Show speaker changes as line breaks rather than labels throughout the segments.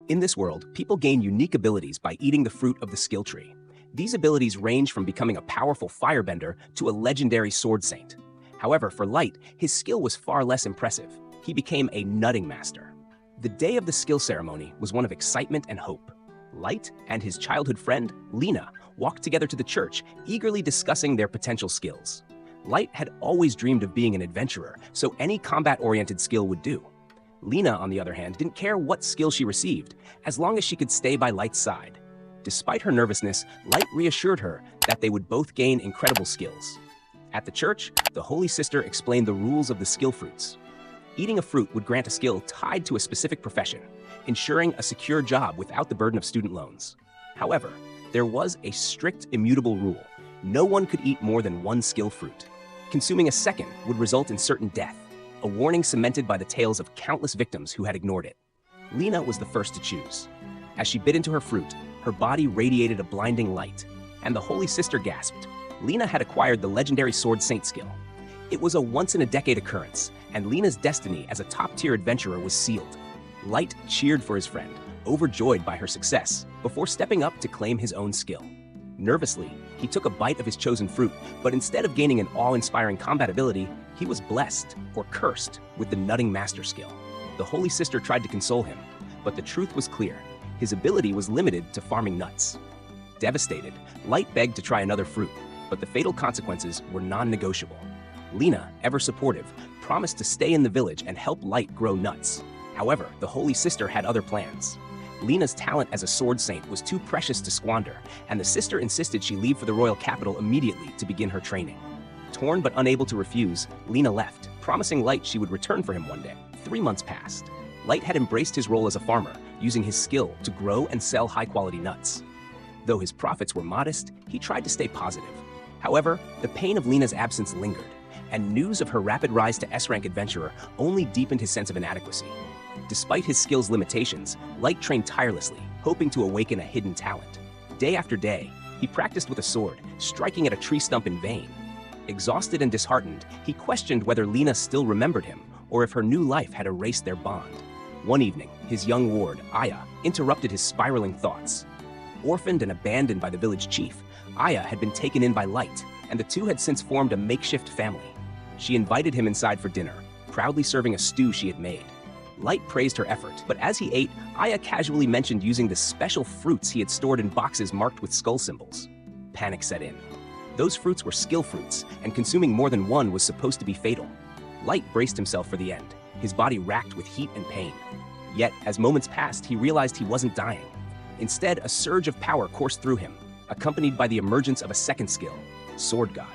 In this world, people gain unique abilities by eating the fruit of the skill tree. These abilities range from becoming a powerful firebender to a legendary sword saint. However, for Light, his skill was far less impressive. He became a nutting master. The day of the skill ceremony was one of excitement and hope. Light and his childhood friend, Rena, walked together to the church, eagerly discussing their potential skills. Light had always dreamed of being an adventurer, so any combat-oriented skill would do. Rena, on the other hand, didn't care what skill she received, as long as she could stay by Light's side. Despite her nervousness, Light reassured her that they would both gain incredible skills. At the church, the Holy Sister explained the rules of the skill fruits. Eating a fruit would grant a skill tied to a specific profession, ensuring a secure job without the burden of student loans. However, there was a strict, immutable rule. No one could eat more than one skill fruit. Consuming a second would result in certain death, a warning cemented by the tales of countless victims who had ignored it. Rena was the first to choose. As she bit into her fruit, her body radiated a blinding light, and the Holy Sister gasped. Rena had acquired the legendary Sword Saint skill. It was a once-in-a-decade occurrence, and Rena's destiny as a top-tier adventurer was sealed. Light cheered for his friend, overjoyed by her success, before stepping up to claim his own skill. Nervously, he took a bite of his chosen fruit, but instead of gaining an awe-inspiring combat ability, he was blessed, or cursed, with the nutting master skill. The Holy Sister tried to console him, but the truth was clear. His ability was limited to farming nuts. Devastated, Light begged to try another fruit, but the fatal consequences were non-negotiable. Rena, ever supportive, promised to stay in the village and help Light grow nuts. However, the Holy Sister had other plans. Rena's talent as a sword saint was too precious to squander, and the sister insisted she leave for the royal capital immediately to begin her training. Torn but unable to refuse, Rena left, promising Light she would return for him one day. 3 months passed. Light had embraced his role as a farmer, using his skill to grow and sell high-quality nuts. Though his profits were modest, he tried to stay positive. However, the pain of Rena's absence lingered, and news of her rapid rise to S-rank adventurer only deepened his sense of inadequacy. Despite his skill's limitations, Light trained tirelessly, hoping to awaken a hidden talent. Day after day, he practiced with a sword, striking at a tree stump in vain. Exhausted and disheartened, he questioned whether Rena still remembered him, or if her new life had erased their bond. One evening, his young ward, Aya, interrupted his spiraling thoughts. Orphaned and abandoned by the village chief, Aya had been taken in by Light, and the two had since formed a makeshift family. She invited him inside for dinner, proudly serving a stew she had made. Light praised her effort, but as he ate, Aya casually mentioned using the special fruits he had stored in boxes marked with skull symbols. Panic set in. Those fruits were skill fruits, and consuming more than one was supposed to be fatal. Light braced himself for the end, his body racked with heat and pain. Yet, as moments passed, he realized he wasn't dying. Instead, a surge of power coursed through him, accompanied by the emergence of a second skill, Sword God.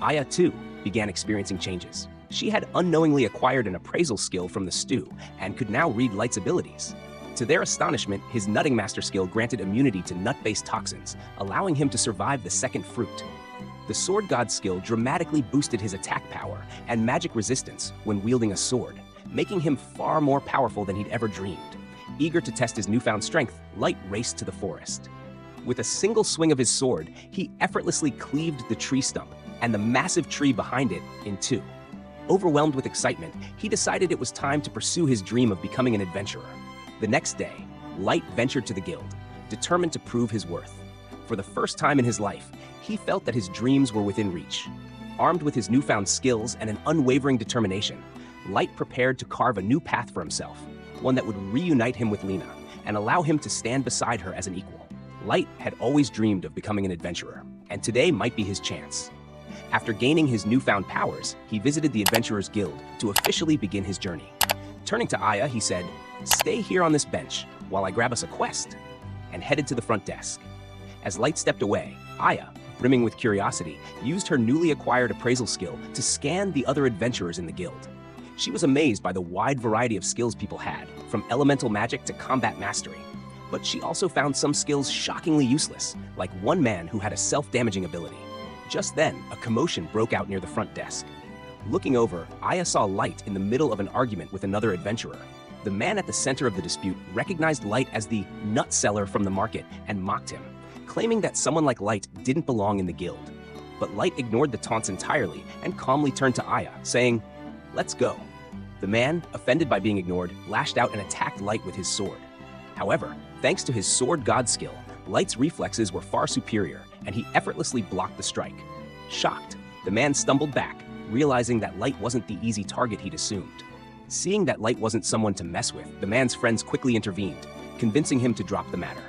Aya, too, began experiencing changes. She had unknowingly acquired an appraisal skill from the stew and could now read Light's abilities. To their astonishment, his nutting master skill granted immunity to nut-based toxins, allowing him to survive the second fruit. The Sword God skill dramatically boosted his attack power and magic resistance when wielding a sword, making him far more powerful than he'd ever dreamed. Eager to test his newfound strength, Light raced to the forest. With a single swing of his sword, he effortlessly cleaved the tree stump and the massive tree behind it in two. Overwhelmed with excitement, he decided it was time to pursue his dream of becoming an adventurer. The next day, Light ventured to the guild, determined to prove his worth. For the first time in his life, he felt that his dreams were within reach. Armed with his newfound skills and an unwavering determination, Light prepared to carve a new path for himself, one that would reunite him with Rena and allow him to stand beside her as an equal. Light had always dreamed of becoming an adventurer, and today might be his chance. After gaining his newfound powers, he visited the Adventurers Guild to officially begin his journey. Turning to Aya, he said, "Stay here on this bench while I grab us a quest," and headed to the front desk. As Light stepped away, Aya, brimming with curiosity, used her newly acquired appraisal skill to scan the other adventurers in the guild. She was amazed by the wide variety of skills people had, from elemental magic to combat mastery. But she also found some skills shockingly useless, like one man who had a self-damaging ability. Just then, a commotion broke out near the front desk. Looking over, Aya saw Light in the middle of an argument with another adventurer. The man at the center of the dispute recognized Light as the nut seller from the market and mocked him, claiming that someone like Light didn't belong in the guild. But Light ignored the taunts entirely and calmly turned to Aya, saying, "Let's go." The man, offended by being ignored, lashed out and attacked Light with his sword. However, thanks to his sword god skill, Light's reflexes were far superior, and he effortlessly blocked the strike. Shocked, the man stumbled back, realizing that Light wasn't the easy target he'd assumed. Seeing that Light wasn't someone to mess with, the man's friends quickly intervened, convincing him to drop the matter.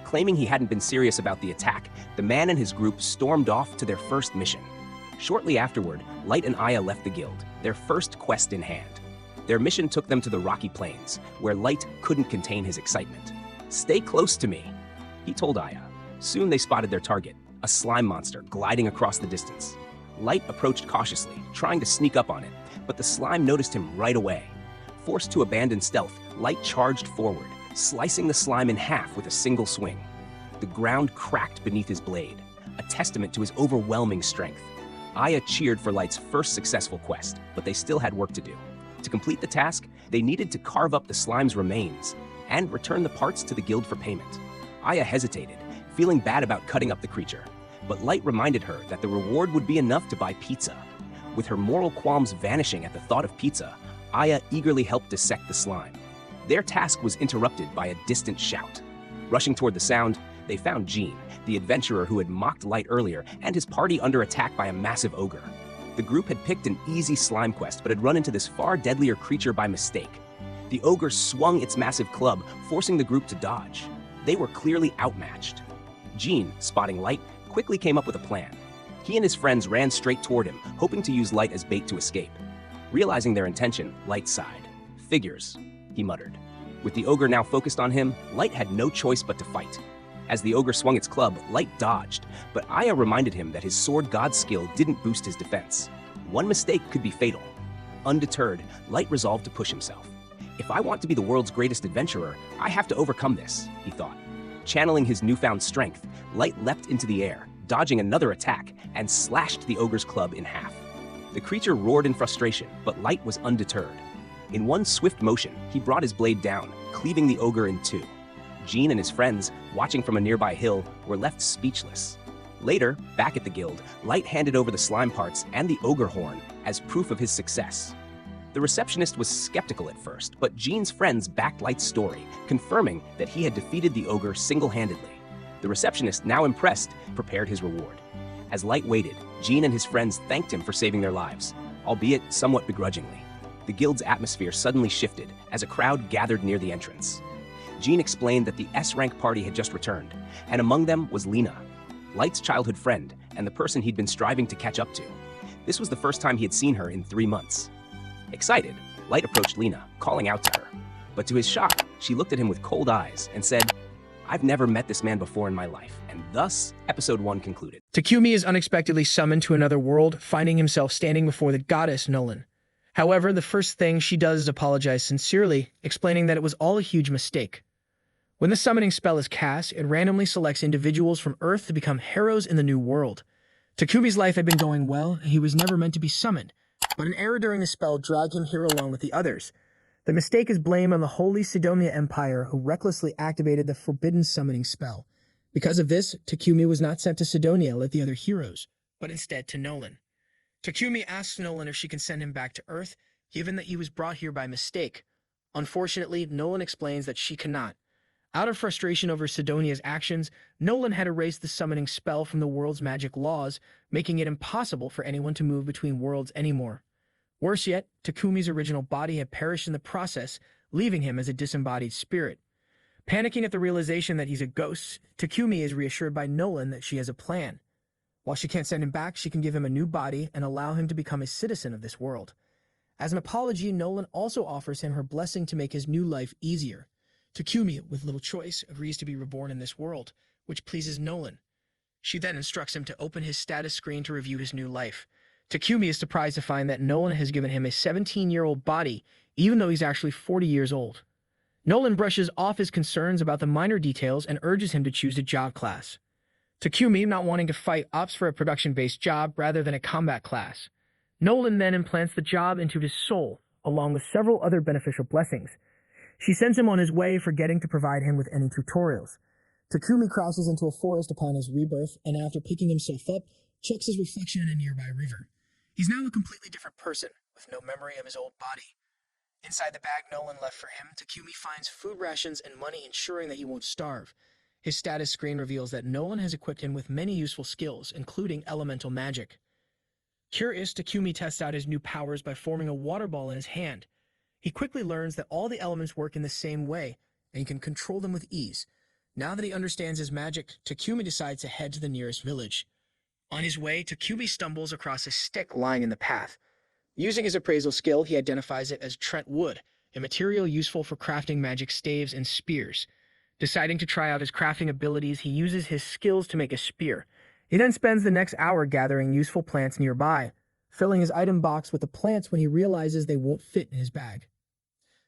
Claiming he hadn't been serious about the attack, the man and his group stormed off to their first mission. Shortly afterward, Light and Aya left the guild, their first quest in hand. Their mission took them to the rocky plains, where Light couldn't contain his excitement. "Stay close to me," he told Aya. Soon they spotted their target, a slime monster gliding across the distance. Light approached cautiously, trying to sneak up on it, but the slime noticed him right away. Forced to abandon stealth, Light charged forward, slicing the slime in half with a single swing. The ground cracked beneath his blade, a testament to his overwhelming strength. Aya cheered for Light's first successful quest, but they still had work to do. To complete the task, they needed to carve up the slime's remains and return the parts to the guild for payment. Aya hesitated, feeling bad about cutting up the creature, but Light reminded her that the reward would be enough to buy pizza. With her moral qualms vanishing at the thought of pizza, Aya eagerly helped dissect the slime. Their task was interrupted by a distant shout. Rushing toward the sound, they found Jean, the adventurer who had mocked Light earlier, and his party under attack by a massive ogre. The group had picked an easy slime quest, but had run into this far deadlier creature by mistake. The ogre swung its massive club, forcing the group to dodge. They were clearly outmatched. Jean, spotting Light, quickly came up with a plan. He and his friends ran straight toward him, hoping to use Light as bait to escape. Realizing their intention, Light sighed. "Figures," he muttered. With the ogre now focused on him, Light had no choice but to fight. As the ogre swung its club, Light dodged, but Aya reminded him that his sword god skill didn't boost his defense. One mistake could be fatal. Undeterred, Light resolved to push himself. "If I want to be the world's greatest adventurer, I have to overcome this," he thought. Channeling his newfound strength, Light leapt into the air, dodging another attack, and slashed the ogre's club in half. The creature roared in frustration, but Light was undeterred. In one swift motion, he brought his blade down, cleaving the ogre in two. Jean and his friends, watching from a nearby hill, were left speechless. Later, back at the guild, Light handed over the slime parts and the ogre horn as proof of his success. The receptionist was skeptical at first, but Jean's friends backed Light's story, confirming that he had defeated the ogre single-handedly. The receptionist, now impressed, prepared his reward. As Light waited, Jean and his friends thanked him for saving their lives, albeit somewhat begrudgingly. The guild's atmosphere suddenly shifted as a crowd gathered near the entrance. Jean explained that the S-rank party had just returned, and among them was Lena, Light's childhood friend and the person he'd been striving to catch up to. This was the first time he had seen her in 3 months. Excited, Light approached Lena, calling out to her. But to his shock, she looked at him with cold eyes and said, "I've never met this man before in my life," and thus, episode 1 concluded.
Takumi is unexpectedly summoned to another world, finding himself standing before the goddess Nolan. However, the first thing she does is apologize sincerely, explaining that it was all a huge mistake. When the summoning spell is cast, it randomly selects individuals from Earth to become heroes in the new world. Takumi's life had been going well, and he was never meant to be summoned, but an error during the spell dragged him here along with the others. The mistake is blamed on the Holy Sidonia Empire, who recklessly activated the forbidden summoning spell. Because of this, Takumi was not sent to Sidonia like the other heroes, but instead to Nolan. Takumi asks Nolan if she can send him back to Earth, given that he was brought here by mistake. Unfortunately, Nolan explains that she cannot. Out of frustration over Sidonia's actions, Nolan had erased the summoning spell from the world's magic laws, making it impossible for anyone to move between worlds anymore. Worse yet, Takumi's original body had perished in the process, leaving him as a disembodied spirit. Panicking at the realization that he's a ghost, Takumi is reassured by Nolan that she has a plan. While she can't send him back, she can give him a new body and allow him to become a citizen of this world. As an apology, Nolan also offers him her blessing to make his new life easier. Takumi, with little choice, agrees to be reborn in this world, which pleases Nolan. She then instructs him to open his status screen to review his new life. Takumi is surprised to find that Nolan has given him a 17-year-old body, even though he's actually 40 years old. Nolan brushes off his concerns about the minor details and urges him to choose a job class. Takumi, not wanting to fight, opts for a production-based job rather than a combat class. Nolan then implants the job into his soul, along with several other beneficial blessings. She sends him on his way, forgetting to provide him with any tutorials. Takumi crosses into a forest upon his rebirth, and after picking himself up, checks his reflection in a nearby river. He's now a completely different person, with no memory of his old body. Inside the bag Nolan left for him, Takumi finds food rations and money, ensuring that he won't starve. His status screen reveals that Nolan has equipped him with many useful skills, including elemental magic. Curious, Takumi tests out his new powers by forming a water ball in his hand. He quickly learns that all the elements work in the same way, and he can control them with ease. Now that he understands his magic, Takumi decides to head to the nearest village. On his way, Takumi stumbles across a stick lying in the path. Using his appraisal skill, he identifies it as Trent wood, a material useful for crafting magic staves and spears. Deciding to try out his crafting abilities, he uses his skills to make a spear. He then spends the next hour gathering useful plants nearby, filling his item box with the plants when he realizes they won't fit in his bag.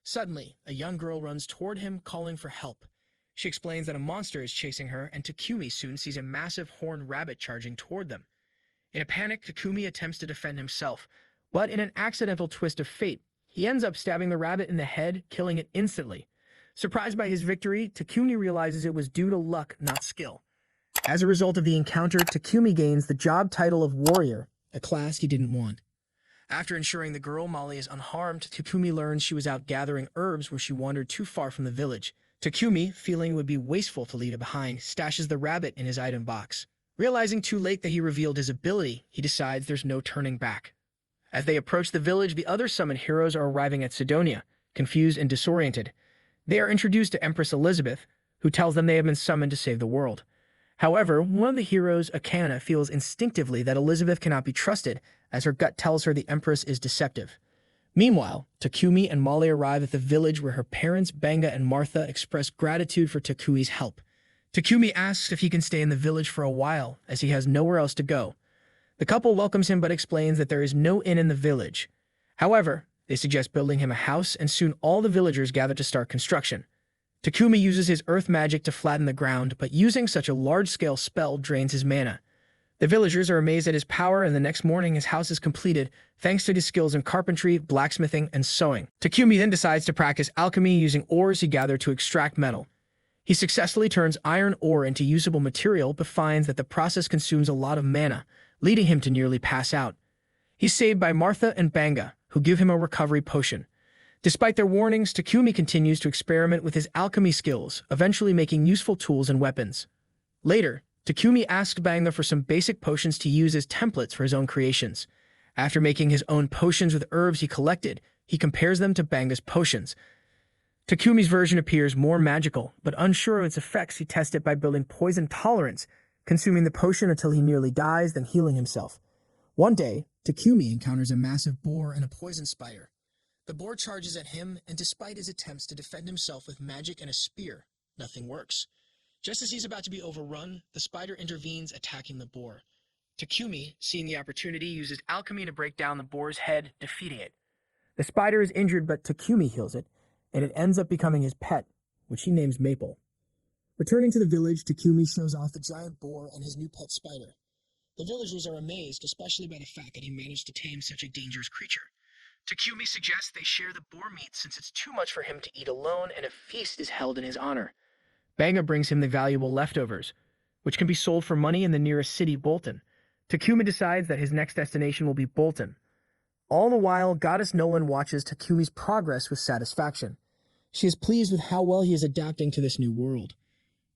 Suddenly, a young girl runs toward him, calling for help. She explains that a monster is chasing her, and Takumi soon sees a massive horned rabbit charging toward them. In a panic, Takumi attempts to defend himself, but in an accidental twist of fate, he ends up stabbing the rabbit in the head, killing it instantly. Surprised by his victory, Takumi realizes it was due to luck, not skill. As a result of the encounter, Takumi gains the job title of warrior, a class he didn't want. After ensuring the girl, Molly, is unharmed, Takumi learns she was out gathering herbs where she wandered too far from the village. Takumi, feeling it would be wasteful to leave it behind, stashes the rabbit in his item box. Realizing too late that he revealed his ability, he decides there's no turning back. As they approach the village, the other summoned heroes are arriving at Sidonia, confused and disoriented. They are introduced to Empress Elizabeth, who tells them they have been summoned to save the world. However, one of the heroes, Akana, feels instinctively that Elizabeth cannot be trusted, as her gut tells her the Empress is deceptive. Meanwhile, Takumi and Molly arrive at the village where her parents, Banga and Martha, express gratitude for Takui's help. Takumi asks if he can stay in the village for a while, as he has nowhere else to go. The couple welcomes him but explains that there is no inn in the village. However, they suggest building him a house, and soon all the villagers gather to start construction. Takumi uses his earth magic to flatten the ground, but using such a large-scale spell drains his mana. The villagers are amazed at his power, and the next morning his house is completed, thanks to his skills in carpentry, blacksmithing, and sewing. Takumi then decides to practice alchemy using ores he gathered to extract metal. He successfully turns iron ore into usable material, but finds that the process consumes a lot of mana, leading him to nearly pass out. He's saved by Martha and Banga, who give him a recovery potion. Despite their warnings, Takumi continues to experiment with his alchemy skills, eventually making useful tools and weapons. Later, Takumi asks Banga for some basic potions to use as templates for his own creations. After making his own potions with herbs he collected, he compares them to Banga's potions. Takumi's version appears more magical, but unsure of its effects, he tests it by building poison tolerance, consuming the potion until he nearly dies, then healing himself. One day, Takumi encounters a massive boar and a poison spider. The boar charges at him, and despite his attempts to defend himself with magic and a spear, nothing works. Just as he's about to be overrun, the spider intervenes, attacking the boar. Takumi, seeing the opportunity, uses alchemy to break down the boar's head, defeating it. The spider is injured, but Takumi heals it, and it ends up becoming his pet, which he names Maple. Returning to the village, Takumi shows off the giant boar and his new pet spider. The villagers are amazed, especially by the fact that he managed to tame such a dangerous creature. Takumi suggests they share the boar meat since it's too much for him to eat alone, and a feast is held in his honor. Banga brings him the valuable leftovers, which can be sold for money in the nearest city, Bolton. Takumi decides that his next destination will be Bolton. All the while, Goddess Nolan watches Takumi's progress with satisfaction. She is pleased with how well he is adapting to this new world.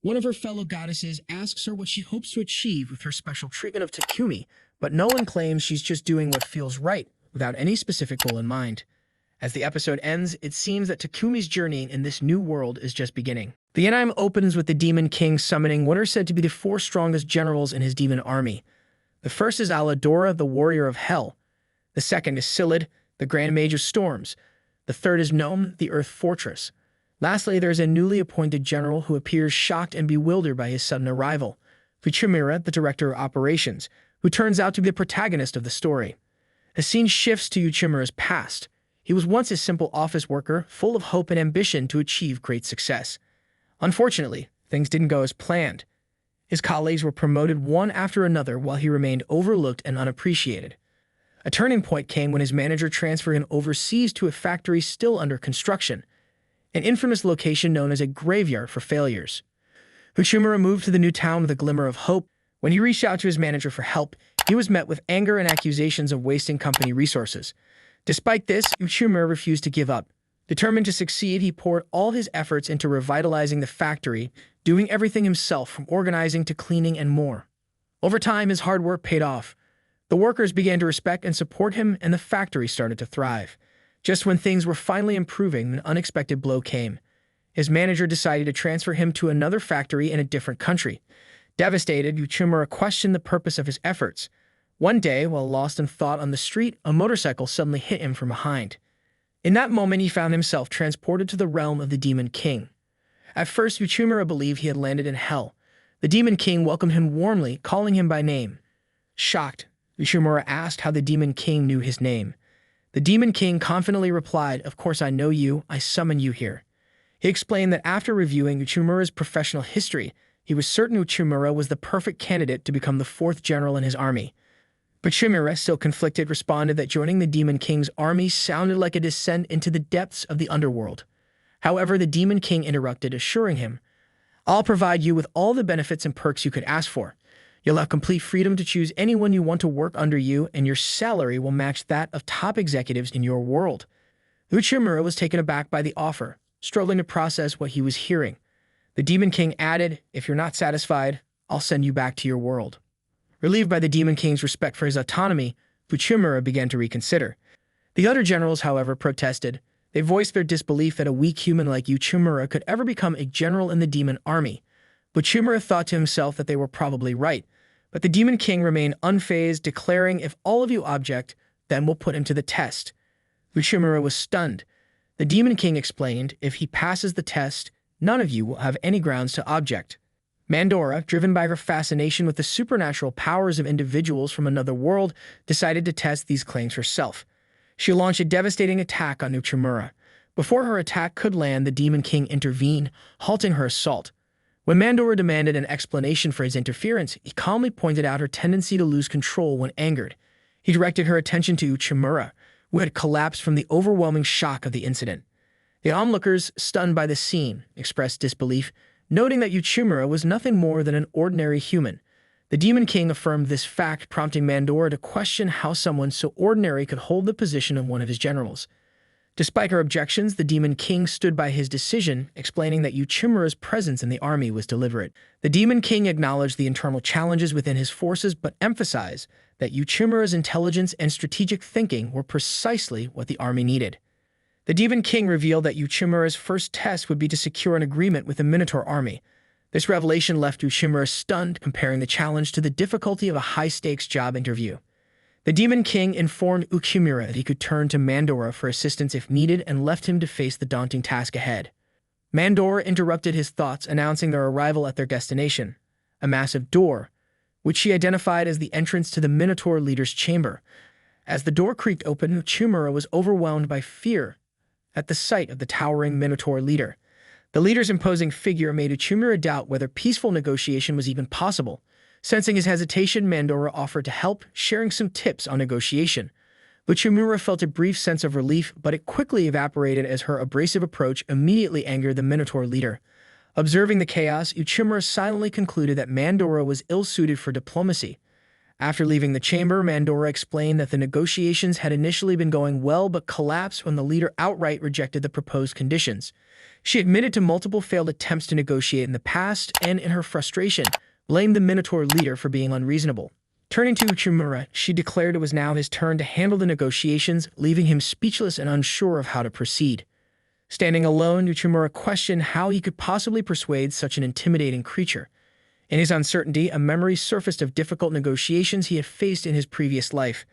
One of her fellow goddesses asks her what she hopes to achieve with her special treatment of Takumi, but Nolan claims she's just doing what feels right, without any specific goal in mind. As the episode ends, it seems that Takumi's journey in this new world is just beginning. The anime opens with the Demon King summoning what are said to be the 4 strongest generals in his demon army. The first is Aladora, the warrior of hell. The second is Silid, the Grand Mage of Storms. The third is Nome, the Earth Fortress. Lastly, there is a newly appointed general who appears shocked and bewildered by his sudden arrival, Fuchimura, the director of operations, who turns out to be the protagonist of the story. The scene shifts to Uchimura's past. He was once a simple office worker, full of hope and ambition to achieve great success. Unfortunately, things didn't go as planned. His colleagues were promoted one after another while he remained overlooked and unappreciated. A turning point came when his manager transferred him overseas to a factory still under construction, an infamous location known as a graveyard for failures. Fuchimura moved to the new town with a glimmer of hope. When he reached out to his manager for help, he was met with anger and accusations of wasting company resources. Despite this, Fuchimura refused to give up. Determined to succeed, he poured all his efforts into revitalizing the factory, doing everything himself from organizing to cleaning and more. Over time, his hard work paid off. The workers began to respect and support him, and the factory started to thrive. Just when things were finally improving, an unexpected blow came. His manager decided to transfer him to another factory in a different country. Devastated, Uchimura questioned the purpose of his efforts. One day, while lost in thought on the street, a motorcycle suddenly hit him from behind. In that moment, he found himself transported to the realm of the Demon King. At first, Uchimura believed he had landed in hell. The Demon King welcomed him warmly, calling him by name. Shocked, Uchimura asked how the Demon King knew his name. The Demon King confidently replied, "Of course I know you, I summon you here." He explained that after reviewing Uchimura's professional history, he was certain Uchimura was the perfect candidate to become the fourth general in his army. But Uchimura, still conflicted, responded that joining the Demon King's army sounded like a descent into the depths of the underworld. However, the Demon King interrupted, assuring him, "I'll provide you with all the benefits and perks you could ask for. You'll have complete freedom to choose anyone you want to work under you, and your salary will match that of top executives in your world." Uchimura was taken aback by the offer, struggling to process what he was hearing. The Demon King added, "If you're not satisfied, I'll send you back to your world." Relieved by the Demon King's respect for his autonomy, Uchimura began to reconsider. The other generals, however, protested. They voiced their disbelief that a weak human like Uchimura could ever become a general in the demon army. Uchimura thought to himself that they were probably right, but the Demon King remained unfazed, declaring, "If all of you object, then we'll put him to the test." Uchimura was stunned. The Demon King explained, "If he passes the test, none of you will have any grounds to object." Mandora, driven by her fascination with the supernatural powers of individuals from another world, decided to test these claims herself. She launched a devastating attack on Uchimura. Before her attack could land, the Demon King intervened, halting her assault. When Mandora demanded an explanation for his interference, he calmly pointed out her tendency to lose control when angered. He directed her attention to Uchimura, who had collapsed from the overwhelming shock of the incident. The onlookers, stunned by the scene, expressed disbelief, noting that Uchimura was nothing more than an ordinary human. The Demon King affirmed this fact, prompting Mandora to question how someone so ordinary could hold the position of one of his generals. Despite her objections, the Demon King stood by his decision, explaining that Uchimura's presence in the army was deliberate. The Demon King acknowledged the internal challenges within his forces, but emphasized that Uchimura's intelligence and strategic thinking were precisely what the army needed. The Demon King revealed that Uchimura's first test would be to secure an agreement with the Minotaur army. This revelation left Uchimura stunned, comparing the challenge to the difficulty of a high-stakes job interview. The Demon King informed Uchimura that he could turn to Mandora for assistance if needed and left him to face the daunting task ahead. Mandora interrupted his thoughts, announcing their arrival at their destination, a massive door, which she identified as the entrance to the Minotaur leader's chamber. As the door creaked open, Uchimura was overwhelmed by fear at the sight of the towering Minotaur leader. The leader's imposing figure made Uchimura doubt whether peaceful negotiation was even possible. Sensing his hesitation, Mandora offered to help, sharing some tips on negotiation. Uchimura felt a brief sense of relief, but it quickly evaporated as her abrasive approach immediately angered the Minotaur leader. Observing the chaos, Uchimura silently concluded that Mandora was ill-suited for diplomacy. After leaving the chamber, Mandora explained that the negotiations had initially been going well but collapsed when the leader outright rejected the proposed conditions. She admitted to multiple failed attempts to negotiate in the past and, in her frustration, blamed the Minotaur leader for being unreasonable. Turning to Uchimura, she declared it was now his turn to handle the negotiations, leaving him speechless and unsure of how to proceed. Standing alone, Uchimura questioned how he could possibly persuade such an intimidating creature. In his uncertainty, a memory surfaced of difficult negotiations he had faced in his previous life.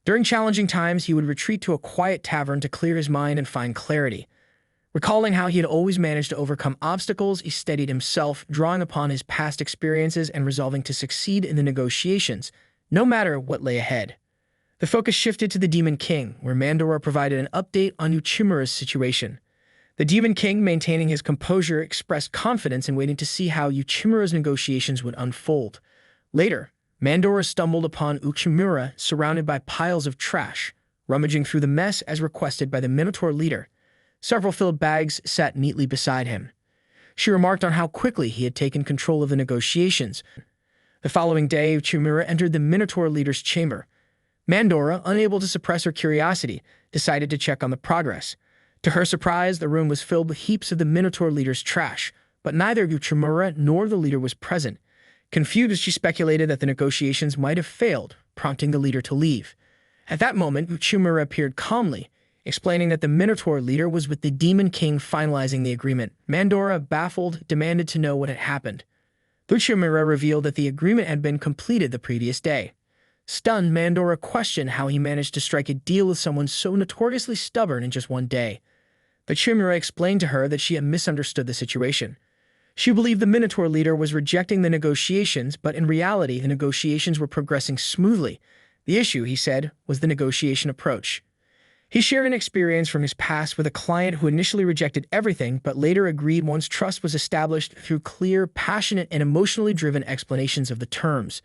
During challenging times, he would retreat to a quiet tavern to clear his mind and find clarity. Recalling how he had always managed to overcome obstacles, he steadied himself, drawing upon his past experiences and resolving to succeed in the negotiations, no matter what lay ahead. The focus shifted to the Demon King, where Mandora provided an update on Uchimura's situation. The Demon King, maintaining his composure, expressed confidence in waiting to see how Uchimura's negotiations would unfold. Later, Mandora stumbled upon Uchimura surrounded by piles of trash, rummaging through the mess as requested by the Minotaur leader. Several filled bags sat neatly beside him. She remarked on how quickly he had taken control of the negotiations. The following day, Uchimura entered the Minotaur leader's chamber. Mandora, unable to suppress her curiosity, decided to check on the progress. To her surprise, the room was filled with heaps of the Minotaur leader's trash, but neither Uchimura nor the leader was present. Confused, she speculated that the negotiations might have failed, prompting the leader to leave. At that moment, Uchimura appeared calmly, explaining that the Minotaur leader was with the Demon King finalizing the agreement. Mandora, baffled, demanded to know what had happened. Uchimura revealed that the agreement had been completed the previous day. Stunned, Mandora questioned how he managed to strike a deal with someone so notoriously stubborn in just one day. Uchimura explained to her that she had misunderstood the situation. She believed the Minotaur leader was rejecting the negotiations, but in reality, the negotiations were progressing smoothly. The issue, he said, was the negotiation approach. He shared an experience from his past with a client who initially rejected everything, but later agreed once trust was established through clear, passionate, and emotionally driven explanations of the terms.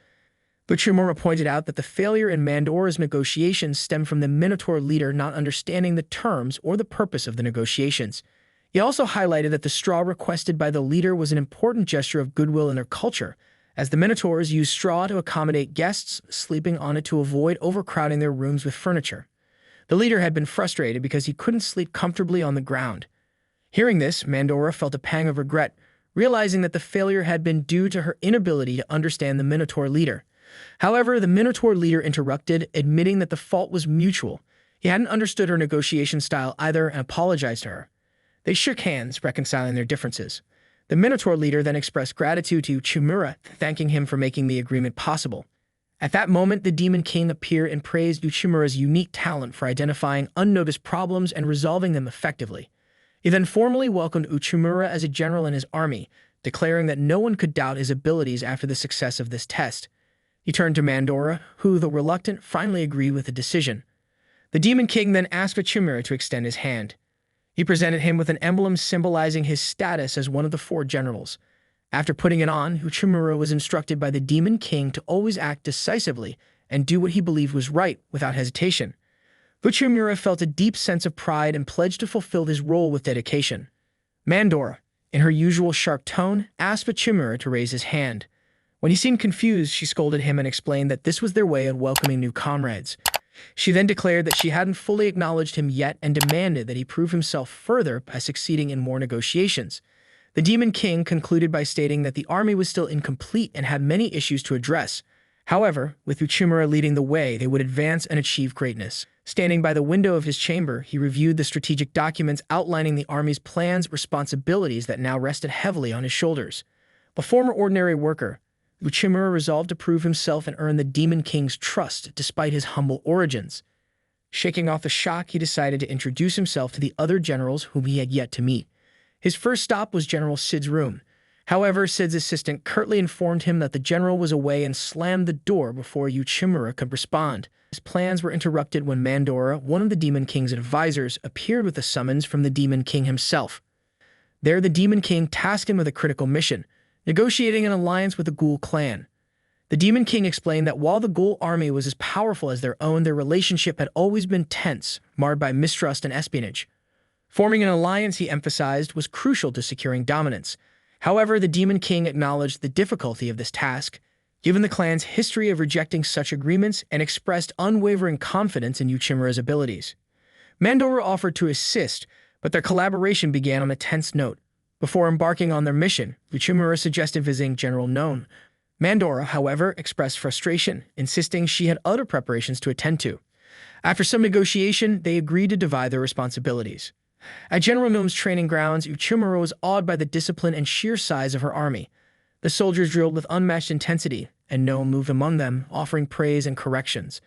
Uchimura pointed out that the failure in Mandora's negotiations stemmed from the Minotaur leader not understanding the terms or the purpose of the negotiations. He also highlighted that the straw requested by the leader was an important gesture of goodwill in their culture, as the Minotaurs used straw to accommodate guests, sleeping on it to avoid overcrowding their rooms with furniture. The leader had been frustrated because he couldn't sleep comfortably on the ground. Hearing this, Mandora felt a pang of regret, realizing that the failure had been due to her inability to understand the Minotaur leader. However, the Minotaur leader interrupted, admitting that the fault was mutual. He hadn't understood her negotiation style either and apologized to her. They shook hands, reconciling their differences. The Minotaur leader then expressed gratitude to Uchimura, thanking him for making the agreement possible. At that moment, the Demon King appeared and praised Uchimura's unique talent for identifying unnoticed problems and resolving them effectively. He then formally welcomed Uchimura as a general in his army, declaring that no one could doubt his abilities after the success of this test. He turned to Mandora, who, though reluctant, finally agreed with the decision. The Demon King then asked Uchimura to extend his hand. He presented him with an emblem symbolizing his status as one of the 4 generals. After putting it on, Uchimura was instructed by the Demon King to always act decisively and do what he believed was right without hesitation. Uchimura felt a deep sense of pride and pledged to fulfill his role with dedication. Mandora, in her usual sharp tone, asked Uchimura to raise his hand. When he seemed confused, she scolded him and explained that this was their way of welcoming new comrades. She then declared that she hadn't fully acknowledged him yet and demanded that he prove himself further by succeeding in more negotiations. The Demon King concluded by stating that the army was still incomplete and had many issues to address. However, with Uchimura leading the way, they would advance and achieve greatness. Standing by the window of his chamber, he reviewed the strategic documents outlining the army's plans, responsibilities that now rested heavily on his shoulders. A former ordinary worker, Uchimura resolved to prove himself and earn the Demon King's trust despite his humble origins. Shaking off the shock, he decided to introduce himself to the other generals whom he had yet to meet. His first stop was General Sid's room. However, Sid's assistant curtly informed him that the general was away and slammed the door before Uchimura could respond. His plans were interrupted when Mandora, one of the Demon King's advisors, appeared with a summons from the Demon King himself. There, the Demon King tasked him with a critical mission, negotiating an alliance with the Ghoul clan. The Demon King explained that while the Ghoul army was as powerful as their own, their relationship had always been tense, marred by mistrust and espionage. Forming an alliance, he emphasized, was crucial to securing dominance. However, the Demon King acknowledged the difficulty of this task, given the clan's history of rejecting such agreements, and expressed unwavering confidence in Uchimura's abilities. Mandora offered to assist, but their collaboration began on a tense note. Before embarking on their mission, Uchimura suggested visiting General None. Mandora, however, expressed frustration, insisting she had other preparations to attend to. After some negotiation, they agreed to divide their responsibilities. At General Nome's training grounds, Uchimura was awed by the discipline and sheer size of her army. The soldiers drilled with unmatched intensity, and Nome moved among them, offering praise and corrections.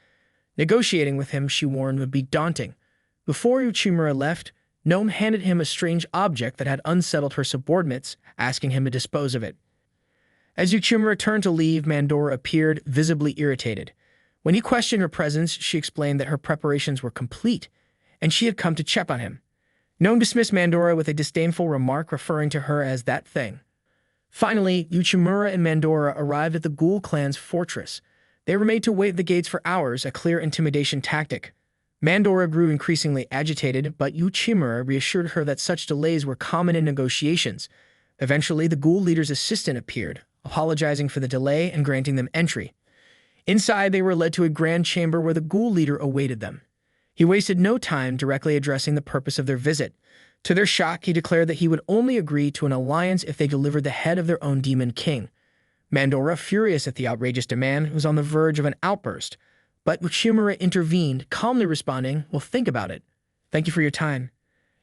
Negotiating with him, she warned, would be daunting. Before Uchimura left, Nome handed him a strange object that had unsettled her subordinates, asking him to dispose of it. As Uchimura turned to leave, Mandora appeared, visibly irritated. When he questioned her presence, she explained that her preparations were complete, and she had come to check on him. Nome dismissed Mandora with a disdainful remark, referring to her as that thing. Finally, Uchimura and Mandora arrived at the Ghoul clan's fortress. They were made to wait at the gates for hours, a clear intimidation tactic. Mandora grew increasingly agitated, but Uchimura reassured her that such delays were common in negotiations. Eventually, the Ghoul leader's assistant appeared, apologizing for the delay and granting them entry. Inside, they were led to a grand chamber where the Ghoul leader awaited them. He wasted no time directly addressing the purpose of their visit. To their shock, he declared that he would only agree to an alliance if they delivered the head of their own demon king. Mandora, furious at the outrageous demand, was on the verge of an outburst, but Uchimura intervened, calmly responding, "Well, think about it. Thank you for your time."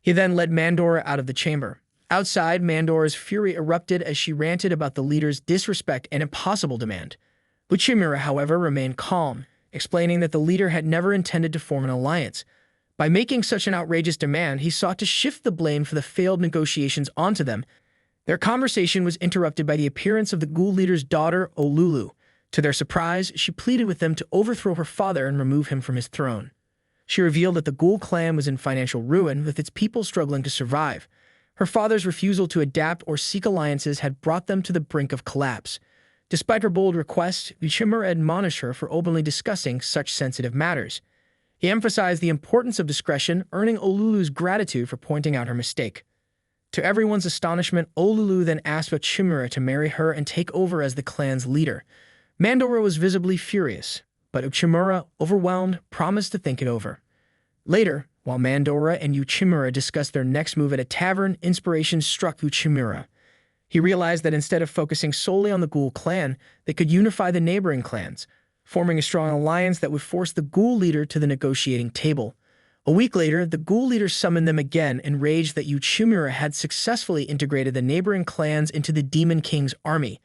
He then led Mandora out of the chamber. Outside, Mandora's fury erupted as she ranted about the leader's disrespect and impossible demand. Uchimura, however, remained calm, explaining that the leader had never intended to form an alliance. By making such an outrageous demand, he sought to shift the blame for the failed negotiations onto them. Their conversation was interrupted by the appearance of the ghoul leader's daughter, Olulu. To their surprise, she pleaded with them to overthrow her father and remove him from his throne. She revealed that the ghoul clan was in financial ruin, with its people struggling to survive. Her father's refusal to adapt or seek alliances had brought them to the brink of collapse. Despite her bold request, Uchimura admonished her for openly discussing such sensitive matters. He emphasized the importance of discretion, earning Olulu's gratitude for pointing out her mistake. To everyone's astonishment, Olulu then asked Uchimura to marry her and take over as the clan's leader. Mandora was visibly furious, but Uchimura, overwhelmed, promised to think it over. Later, while Mandora and Uchimura discussed their next move at a tavern, inspiration struck Uchimura. He realized that instead of focusing solely on the ghoul clan, they could unify the neighboring clans, forming a strong alliance that would force the ghoul leader to the negotiating table. A week later, the ghoul leader summoned them again, enraged that Uchimura had successfully integrated the neighboring clans into the Demon King's army.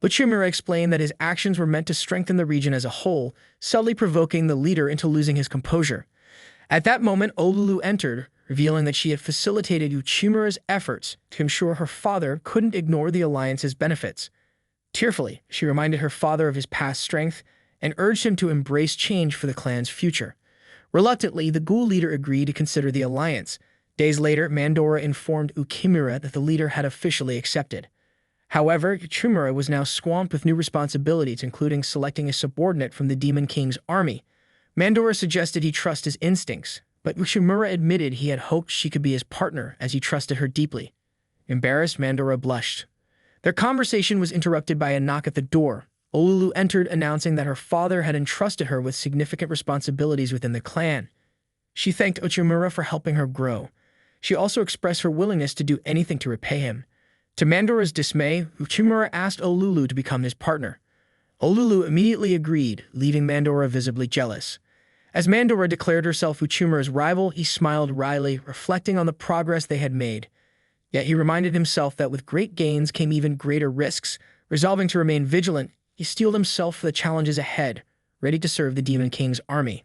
Uchimura explained that his actions were meant to strengthen the region as a whole, subtly provoking the leader into losing his composure. At that moment, Olulu entered, revealing that she had facilitated Uchimura's efforts to ensure her father couldn't ignore the alliance's benefits. Tearfully, she reminded her father of his past strength and urged him to embrace change for the clan's future. Reluctantly, the ghoul leader agreed to consider the alliance. Days later, Mandora informed Uchimura that the leader had officially accepted. However, Uchimura was now swamped with new responsibilities, including selecting a subordinate from the Demon King's army. Mandora suggested he trust his instincts, but Uchimura admitted he had hoped she could be his partner as he trusted her deeply. Embarrassed, Mandora blushed. Their conversation was interrupted by a knock at the door. Olulu entered, announcing that her father had entrusted her with significant responsibilities within the clan. She thanked Uchimura for helping her grow. She also expressed her willingness to do anything to repay him. To Mandora's dismay, Uchimura asked Olulu to become his partner. Olulu immediately agreed, leaving Mandora visibly jealous. As Mandora declared herself Uchimura's rival, he smiled wryly, reflecting on the progress they had made. Yet he reminded himself that with great gains came even greater risks. Resolving to remain vigilant, he steeled himself for the challenges ahead, ready to serve the Demon King's army.